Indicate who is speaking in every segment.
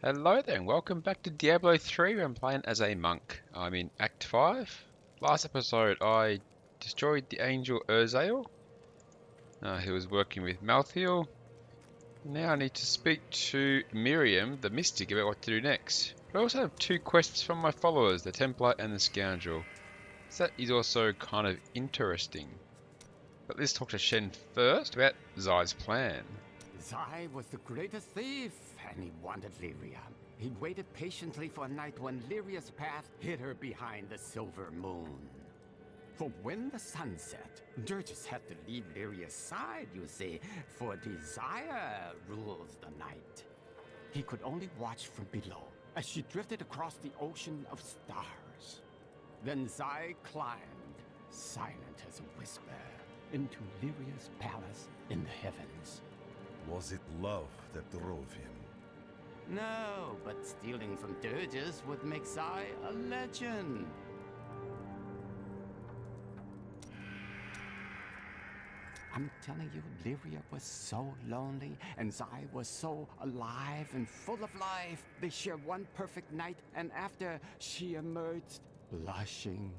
Speaker 1: Hello there, and welcome back to Diablo 3 where I'm playing as a monk. I'm in Act 5. Last episode I destroyed the angel Urzael, who was working with Malthael. Now I need to speak to Miriam, the mystic, about what to do next. But I also have two quests from my followers, the Templar and the Scoundrel. So that is also kind of interesting. But let's talk to Shen first about Zai's plan.
Speaker 2: Zai was the greatest thief, and he wanted Lyria. He waited patiently for a night when Lyria's path hid her behind the silver moon. For when the sun set, Dirges had to leave Lyria's side, you see, for desire rules the night. He could only watch from below as she drifted across the ocean of stars. Then Zai climbed, silent as a whisper, into Lyria's palace in the heavens.
Speaker 3: Was it love that drove him?
Speaker 2: No, but stealing from Dirges would make Zai a legend. I'm telling you, Lyria was so lonely, and Zai was so alive and full of life. They shared one perfect night, and after, she emerged, blushing.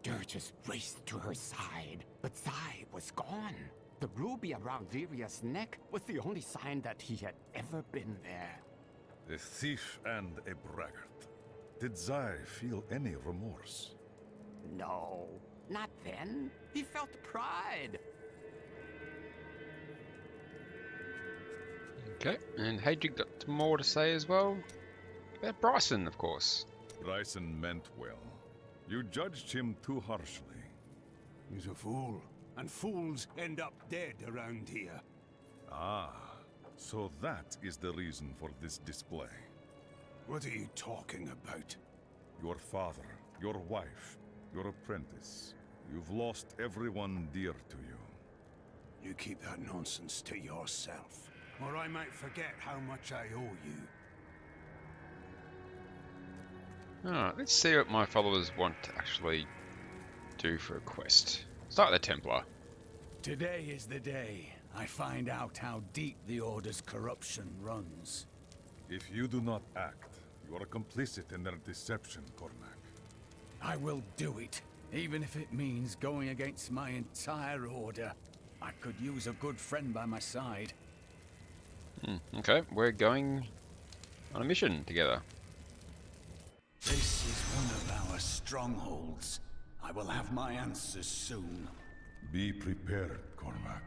Speaker 2: Dirges raced to her side, but Zai was gone. The ruby around Lyria's neck was the only sign that he had ever been there.
Speaker 3: A thief and a braggart. Did Zai feel any remorse?
Speaker 2: No, not then. He felt pride.
Speaker 1: Okay, and Hadric got more to say as well. About Bryson, of course.
Speaker 3: Bryson meant well. You judged him too harshly.
Speaker 4: He's a fool, and fools end up dead around here.
Speaker 3: Ah, so that is the reason for this display.
Speaker 4: What are you talking about?
Speaker 3: Your father, your wife, your apprentice. You've lost everyone dear to you.
Speaker 4: You keep that nonsense to yourself, or I might forget how much I owe you.
Speaker 1: Alright, let's see what my followers want to actually do for a quest. Start with the Templar.
Speaker 5: Today is the day I find out how deep the Order's corruption runs.
Speaker 3: If you do not act, you are complicit in their deception, Cormac.
Speaker 5: I will do it, even if it means going against my entire Order. I could use a good friend by my side.
Speaker 1: Okay, we're going on a mission together.
Speaker 5: This is one of our strongholds. I will have my answers soon.
Speaker 3: Be prepared, Cormac.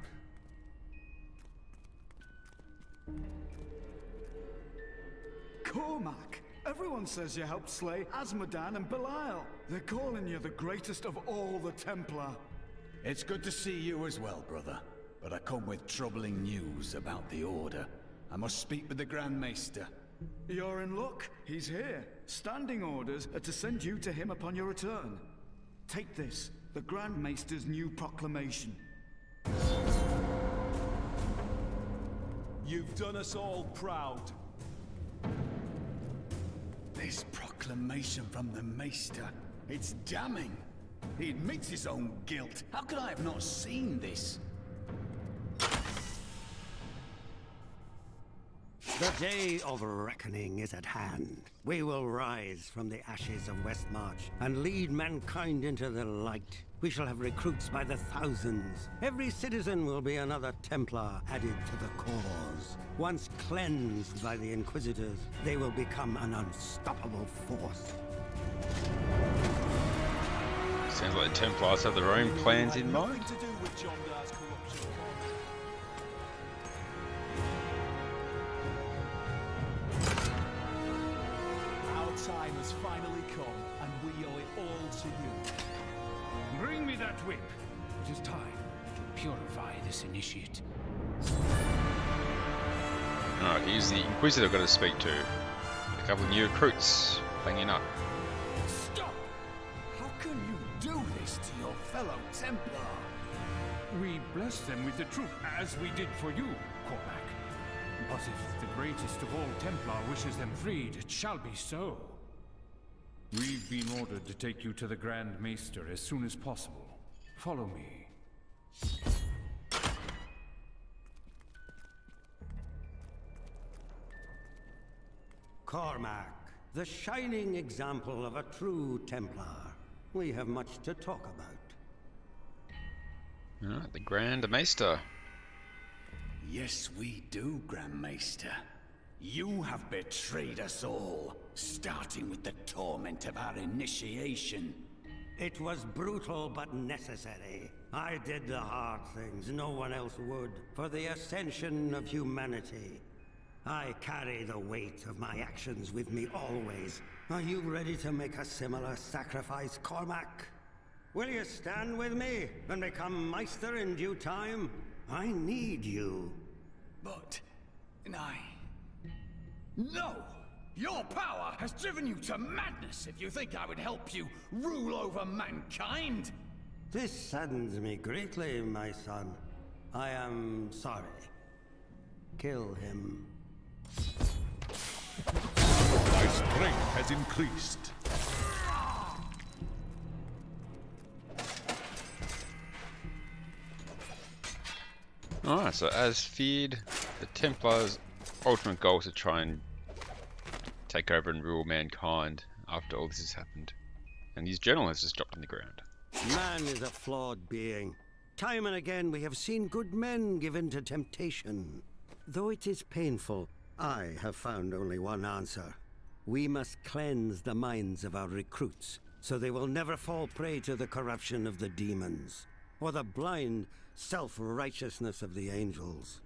Speaker 6: Cormac! Everyone says you helped slay Azmodan and Belial. They're calling you the greatest of all the Templar.
Speaker 5: It's good to see you as well, brother. But I come with troubling news about the Order. I must speak with the Grand Maester.
Speaker 6: You're in luck. He's here. Standing orders are to send you to him upon your return. Take this, the Grand Maester's new proclamation.
Speaker 7: You've done us all proud.
Speaker 5: This proclamation from the Maester, it's damning. He admits his own guilt. How could I have not seen this?
Speaker 2: The day of reckoning is at hand. We will rise from the ashes of Westmarch and lead mankind into the light. We shall have recruits by the thousands. Every citizen will be another Templar added to the cause. Once cleansed by the Inquisitors, they will become an unstoppable force.
Speaker 1: Sounds like the Templars have their own plans in mind.
Speaker 7: Nothing to do with John Dar's corruption. Our time has finally come, and we owe it all to you.
Speaker 8: Bring me that whip. It is time to purify this initiate.
Speaker 1: Alright, here's the Inquisitor I've got to speak to. A couple of new recruits banging up.
Speaker 5: Stop! How can you do this to your fellow Templar?
Speaker 8: We bless them with the truth, as we did for you, Cormac. But if the greatest of all Templar wishes them freed, it shall be so. We've been ordered to take you to the Grand Maester as soon as possible. Follow me.
Speaker 9: Cormac, the shining example of a true Templar. We have much to talk about.
Speaker 1: Alright, the Grand Maester.
Speaker 5: Yes, we do, Grand Maester. You have betrayed us all, starting with the torment of our initiation.
Speaker 9: It was brutal but necessary. I did the hard things no one else would, for the ascension of humanity. I carry the weight of my actions with me always. Are you ready to make a similar sacrifice, Cormac? Will you stand with me and become Meister in due time? I need you.
Speaker 5: But... No! Your power has driven you to madness if you think I would help you rule over mankind!
Speaker 9: This saddens me greatly, my son. I am sorry. Kill him.
Speaker 3: My strength has increased.
Speaker 1: Alright, so as feared, the Templars' ultimate goal is to try and take over and rule mankind after all this has happened. And his journal has just dropped on the ground.
Speaker 9: Man is a flawed being. Time and again we have seen good men given to temptation. Though it is painful, I have found only one answer. We must cleanse the minds of our recruits, so they will never fall prey to the corruption of the demons, or the blind self-righteousness of the angels.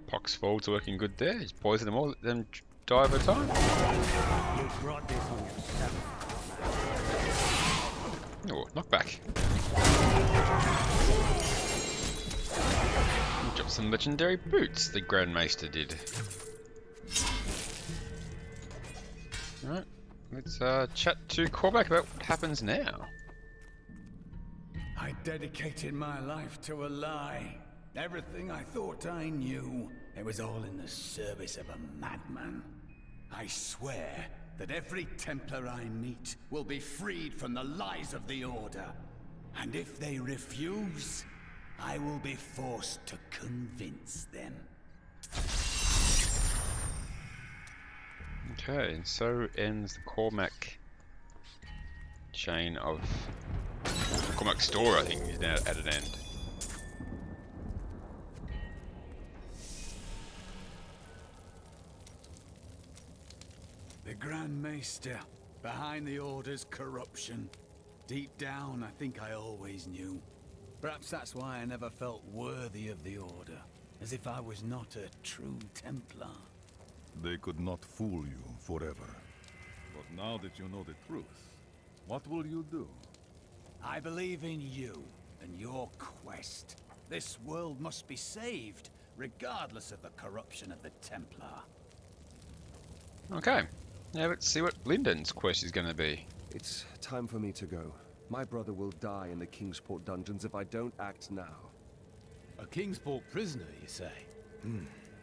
Speaker 1: Poxfold's working good there. He's poisoned them all, let them die over time.
Speaker 9: You brought this on yourself.
Speaker 1: Oh, knockback. He dropped some legendary boots, the Grand Maester did. Alright, let's chat to Cormac about what happens now.
Speaker 5: I dedicated my life to a lie. Everything I thought I knew, it was all in the service of a madman. I swear that every Templar I meet will be freed from the lies of the Order. And if they refuse, I will be forced to convince them.
Speaker 1: Okay, and so ends the Cormac chain of... The Cormac story, I think, is now at an end.
Speaker 5: The Grand Maester, behind the Order's corruption. Deep down, I think I always knew. Perhaps that's why I never felt worthy of the Order, as if I was not a true Templar.
Speaker 3: They could not fool you forever. But now that you know the truth, what will you do?
Speaker 5: I believe in you and your quest. This world must be saved, regardless of the corruption of the Templar.
Speaker 1: Okay, now let's see what Lyndon's quest is going to be.
Speaker 10: It's time for me to go. My brother will die in the Kingsport dungeons if I don't act now.
Speaker 11: A Kingsport prisoner, you say?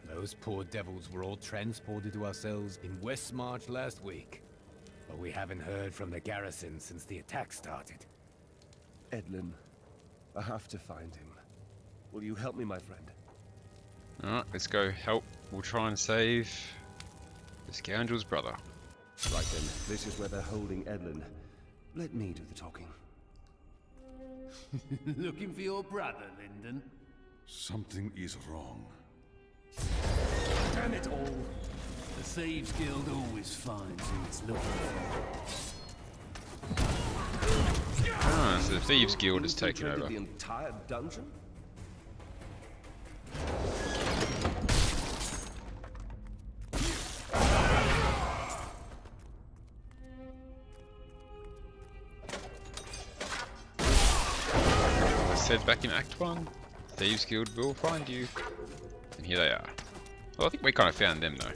Speaker 11: Those poor devils were all transported to ourselves in Westmarch last week. But we haven't heard from the garrison since the attack started.
Speaker 10: Edlin, I have to find him. Will you help me, my friend?
Speaker 1: Alright, let's go help. We'll try and save the scoundrel's brother.
Speaker 10: Right then, this is where they're holding Edlin. Let me do the talking.
Speaker 11: Looking for your brother, Lyndon?
Speaker 3: Something is wrong.
Speaker 11: Damn it all! The Thieves Guild always finds who it's looking for.
Speaker 1: Ah, so the Thieves Guild has taken
Speaker 10: Infiltrated
Speaker 1: over.
Speaker 10: the entire dungeon?
Speaker 1: Said back in Act 1, Thieves Guild will find you. And here they are. Well, I think we kind of found them though.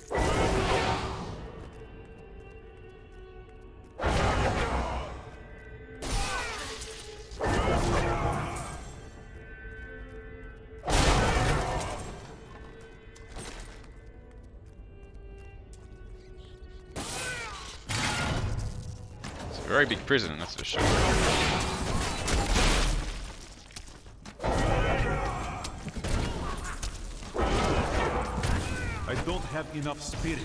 Speaker 1: It's a very big prison, that's for sure.
Speaker 4: have enough spirit.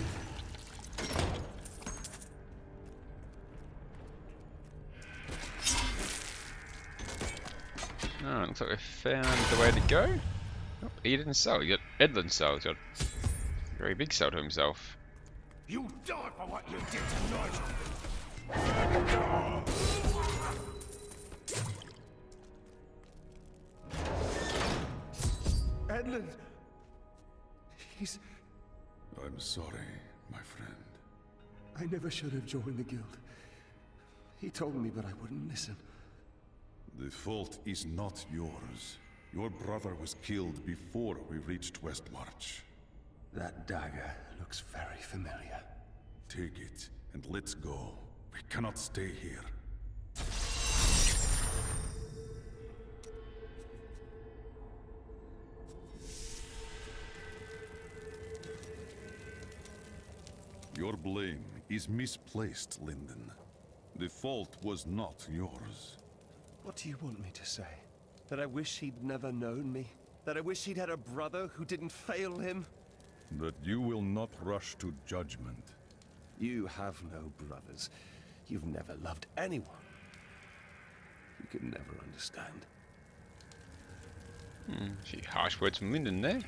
Speaker 1: Oh, looks like we found the way to go. Oh, Eden's cell. You got Edlin's cell. He's got a very big cell to himself.
Speaker 4: You die for what you did tonight!
Speaker 10: Edlin! He's...
Speaker 3: I'm sorry, my friend.
Speaker 10: I never should have joined the guild. He told me, but I wouldn't listen.
Speaker 3: The fault is not yours. Your brother was killed before we reached Westmarch.
Speaker 10: That dagger looks very familiar.
Speaker 3: Take it, and let's go. We cannot stay here. Your blame is misplaced, Linden. The fault was not yours.
Speaker 10: What do you want me to say? That I wish he'd never known me? That I wish he'd had a brother who didn't fail him?
Speaker 3: That you will not rush to judgment.
Speaker 10: You have no brothers. You've never loved anyone. You can never understand.
Speaker 1: A few harsh words from Lyndon there.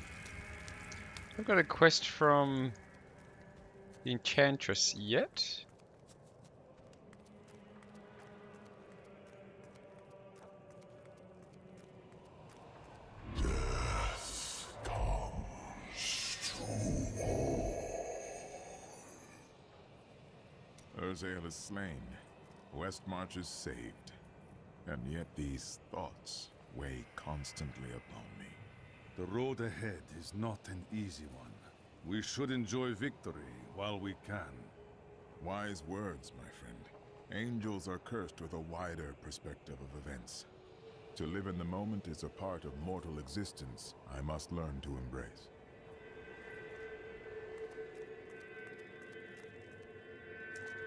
Speaker 1: I've got a quest from the Enchantress yet.
Speaker 12: Urzael is slain. Westmarch is saved. And yet these thoughts weigh constantly upon me.
Speaker 3: The road ahead is not an easy one. We should enjoy victory while we can.
Speaker 12: Wise words, my friend. Angels are cursed with a wider perspective of events. To live in the moment is a part of mortal existence I must learn to embrace.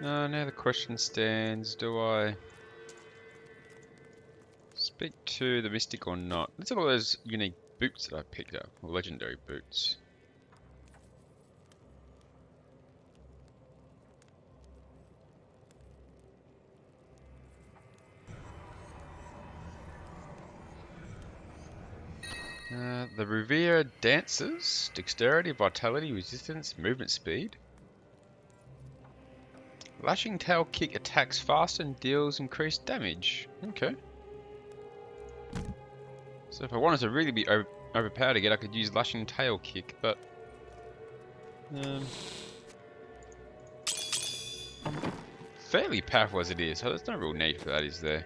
Speaker 1: Now the question stands, do I speak to the Mystic or not? Let's look at all those unique boots that I picked up, or legendary boots. The Revere Dancers, Dexterity, Vitality, Resistance, Movement Speed. Lashing Tail Kick attacks fast and deals increased damage. Okay. So if I wanted to really be overpowered again, I could use Lashing Tail Kick, but... fairly powerful as it is, so there's no real need for that, is there?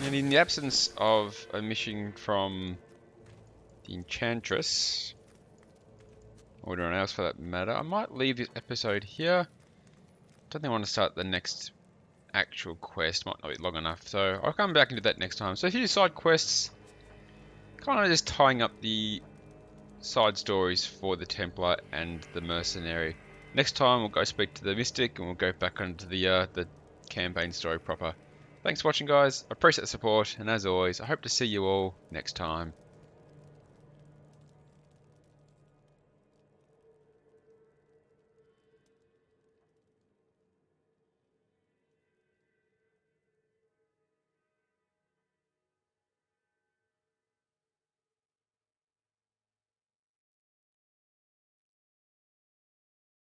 Speaker 1: And in the absence of a mission from the Enchantress, or anyone else for that matter, I might leave this episode here. Don't think I want to start the next actual quest, might not be long enough, so I'll come back and do that next time. So a few side quests, kind of just tying up the side stories for the Templar and the Mercenary. Next time we'll go speak to the Mystic and we'll go back onto the campaign story proper. Thanks for watching, guys. I appreciate the support, and as always, I hope to see you all next time.